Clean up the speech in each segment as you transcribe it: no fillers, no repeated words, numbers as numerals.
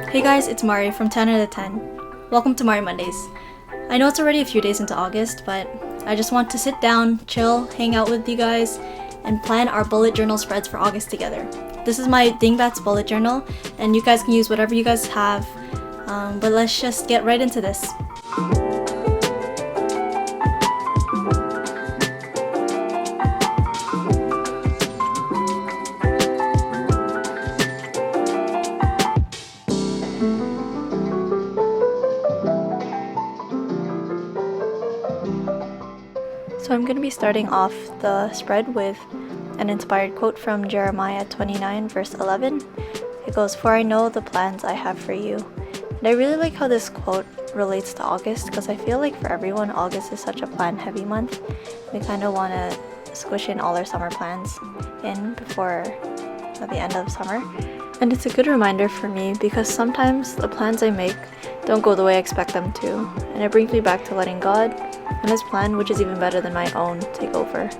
Hey guys, it's Mari from 10 out of 10. Welcome to Mari Mondays. I know it's already a few days into August, but I just want to sit down, chill, hang out with you guys, and plan our bullet journal spreads for August together. This is my Dingbats bullet journal, and you guys can use whatever you guys have, but let's just get right into this. So I'm going to be starting off the spread with an inspired quote from Jeremiah 29 verse 11. It goes, "For I know the plans I have for you." And I really like how this quote relates to August, because I feel like for everyone, August is such a plan heavy month. We kind of want to squish in all our summer plans in before the end of summer. And it's a good reminder for me because sometimes the plans I make don't go the way I expect them to. And it brings me back to letting God and His plan, which is even better than my own, take over.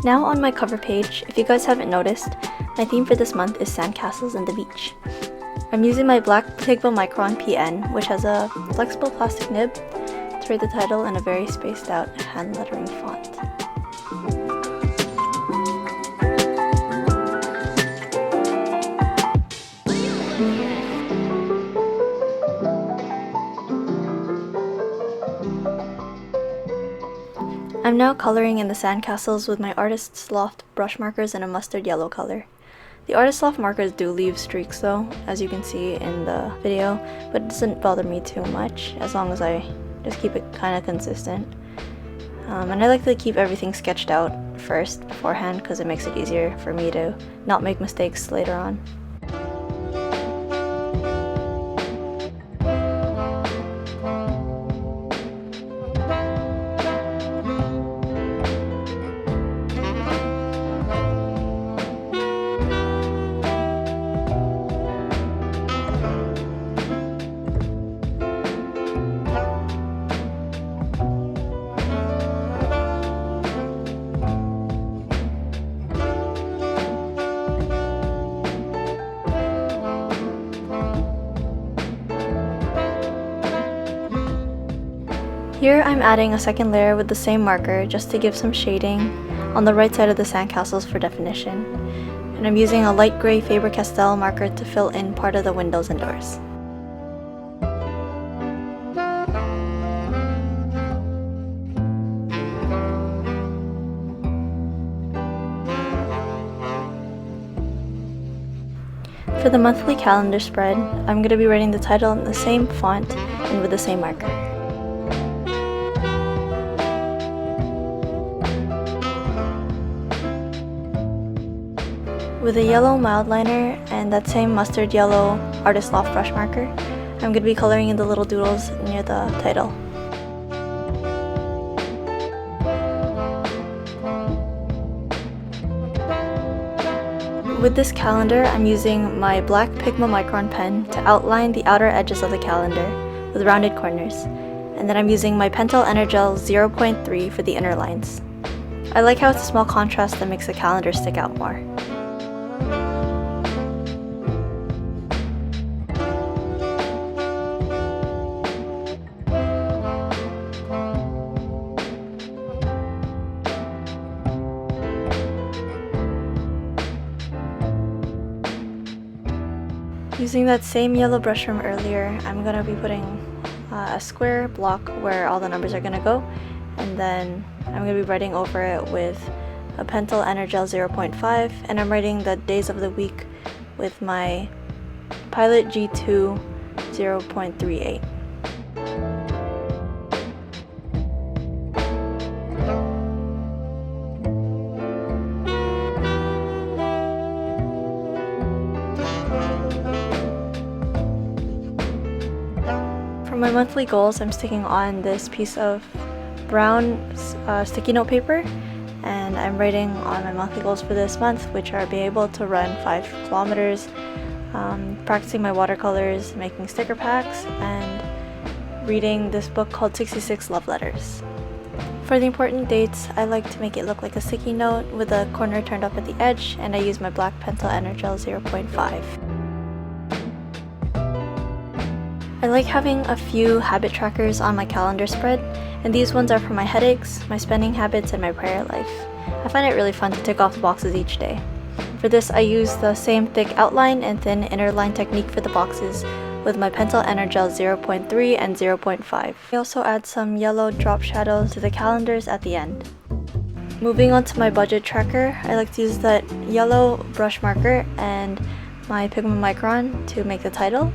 Now on my cover page, if you guys haven't noticed, my theme for this month is sandcastles and the beach. I'm using my black Pigma Micron PN, which has a flexible plastic nib, to write the title in a very spaced out hand lettering font. I'm now coloring in the sandcastles with my Artist's Loft brush markers in a mustard yellow color. The Artist's Loft markers do leave streaks though, as you can see in the video, but it doesn't bother me too much as long as I just keep it kind of consistent. And I like to keep everything sketched out first beforehand because it makes it easier for me to not make mistakes later on. Here I'm adding a second layer with the same marker just to give some shading on the right side of the sandcastles for definition. And I'm using a light gray Faber Castell marker to fill in part of the windows and doors. For the monthly calendar spread, I'm going to be writing the title in the same font and with the same marker. With a yellow Mildliner and that same mustard yellow Artist Loft brush marker, I'm going to be coloring in the little doodles near the title. With this calendar, I'm using my black Pigma Micron pen to outline the outer edges of the calendar with rounded corners, and then I'm using my Pentel Energel 0.3 for the inner lines. I like how it's a small contrast that makes the calendar stick out more. Using that same yellow brush from earlier, I'm going to be putting a square block where all the numbers are going to go, and then I'm going to be writing over it with a Pentel Energel 0.5, and I'm writing the days of the week with my Pilot G2 0.38. monthly goals, I'm sticking on this piece of brown sticky note paper, and I'm writing on my monthly goals for this month, which are being able to run 5 kilometers, practicing my watercolors, making sticker packs, and reading this book called 66 Love Letters. For the important dates, I like to make it look like a sticky note with the corner turned up at the edge, and I use my black Pentel Energel 0.5. I like having a few habit trackers on my calendar spread, and these ones are for my headaches, my spending habits, and my prayer life. I find it really fun to tick off the boxes each day. For this, I use the same thick outline and thin inner line technique for the boxes with my Pentel Energel 0.3 and 0.5. I also add some yellow drop shadows to the calendars at the end. Moving on to my budget tracker, I like to use that yellow brush marker and my Pigma Micron to make the title.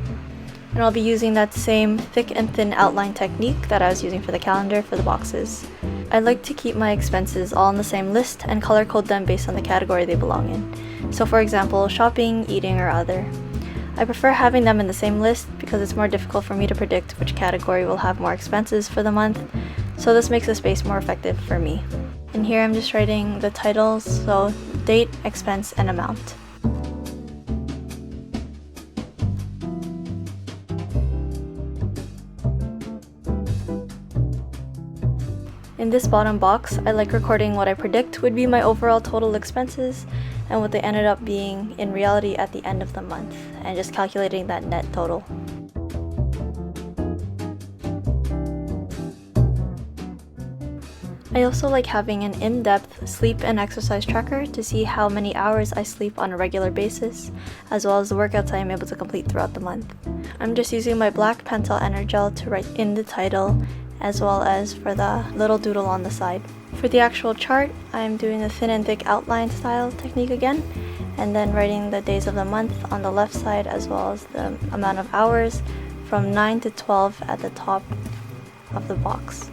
And I'll be using that same thick and thin outline technique that I was using for the calendar for the boxes. I like to keep my expenses all on the same list and color code them based on the category they belong in. So for example, shopping, eating, or other. I prefer having them in the same list because it's more difficult for me to predict which category will have more expenses for the month, so this makes the space more effective for me. And here I'm just writing the titles, so date, expense, and amount. In this bottom box, I like recording what I predict would be my overall total expenses and what they ended up being in reality at the end of the month, and just calculating that net total. I also like having an in-depth sleep and exercise tracker to see how many hours I sleep on a regular basis, as well as the workouts I am able to complete throughout the month. I'm just using my black Pentel Energel to write in the title, as well as for the little doodle on the side. For the actual chart, I'm doing the thin and thick outline style technique again, and then writing the days of the month on the left side, as well as the amount of hours from 9 to 12 at the top of the box.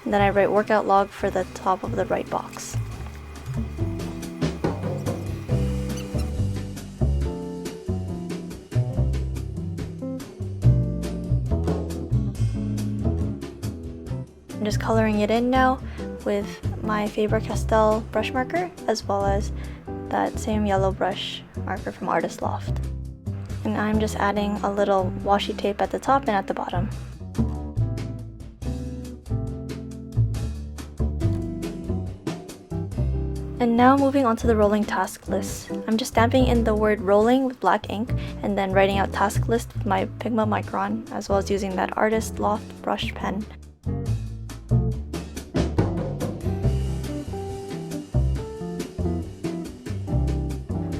And then I write workout log for the top of the right box. I'm just coloring it in now with my Faber Castell brush marker, as well as that same yellow brush marker from Artist Loft. And I'm just adding a little washi tape at the top and at the bottom. And now moving on to the rolling task list. I'm just stamping in the word rolling with black ink and then writing out task list with my Pigma Micron, as well as using that Artist Loft brush pen.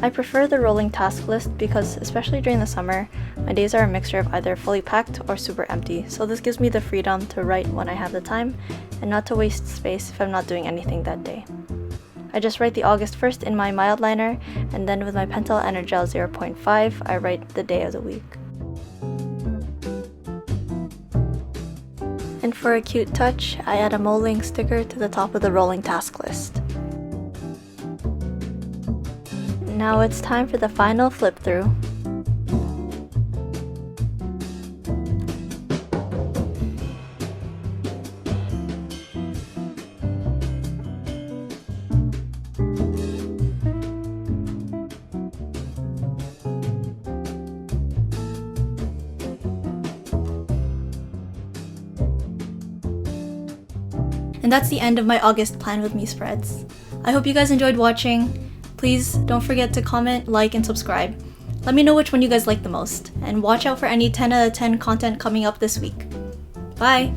I prefer the rolling task list because, especially during the summer, my days are a mixture of either fully packed or super empty, so this gives me the freedom to write when I have the time and not to waste space if I'm not doing anything that day. I just write the August 1st in my Mildliner, and then with my Pentel Energel 0.5, I write the day of the week. And for a cute touch, I add a molding sticker to the top of the rolling task list. Now it's time for the final flip through. And that's the end of my August Plan With Me spreads. I hope you guys enjoyed watching. Please don't forget to comment, like, and subscribe. Let me know which one you guys like the most, and watch out for any 10 out of 10 content coming up this week. Bye!